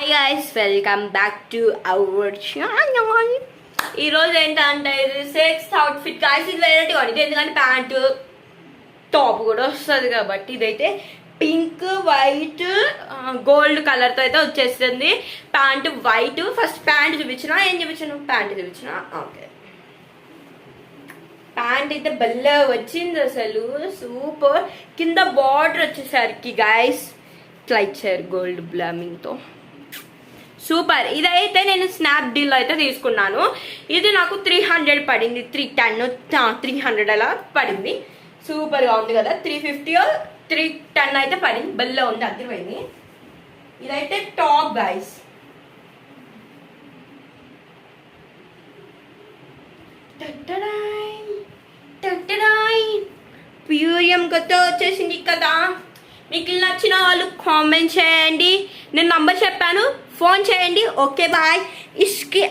Hi guys, welcome back to our channel. ఈరోజు ఏంటంటే ఇది సెక్స్ అవుట్ఫిట్ గాయస్. ఇది వెరైటీగా ఉంది ఎందుకంటే ప్యాంటు టాప్ కూడా వస్తుంది కాబట్టి. ఇదైతే పింక్ వైట్ గోల్డ్ కలర్తో అయితే వచ్చేస్తుంది. Pant white. ఫస్ట్ ప్యాంట్ చూపించిన, ఏం చూపించాను? ప్యాంట్ చూపించిన. ఓకే, ప్యాంట్ అయితే భలే వచ్చింది అసలు, సూపర్. కింద బార్డర్ వచ్చేసరికి గాయస్ ఇట్లా ఇచ్చారు గోల్డ్ బ్లమింగ్తో, సూపర్. ఇదైతే నేను స్నాప్డీల్లో అయితే తీసుకున్నాను. ఇది నాకు 300 పడింది, 310 అలా పడింది. సూపర్గా ఉంది కదా. 350 310 అయితే పడింది. బల్లో ఉంది, అదిరిపోయింది. ఇదైతే టాప్ గైస్. ప్యూరియం కొత్త వచ్చేసింది కదా. మీకు నచ్చిన వాళ్ళు కామెంట్ చేయండి. నేను నంబర్ చెప్పాను, ఫోన్ చేయండి. Okay bye. ఇష్కి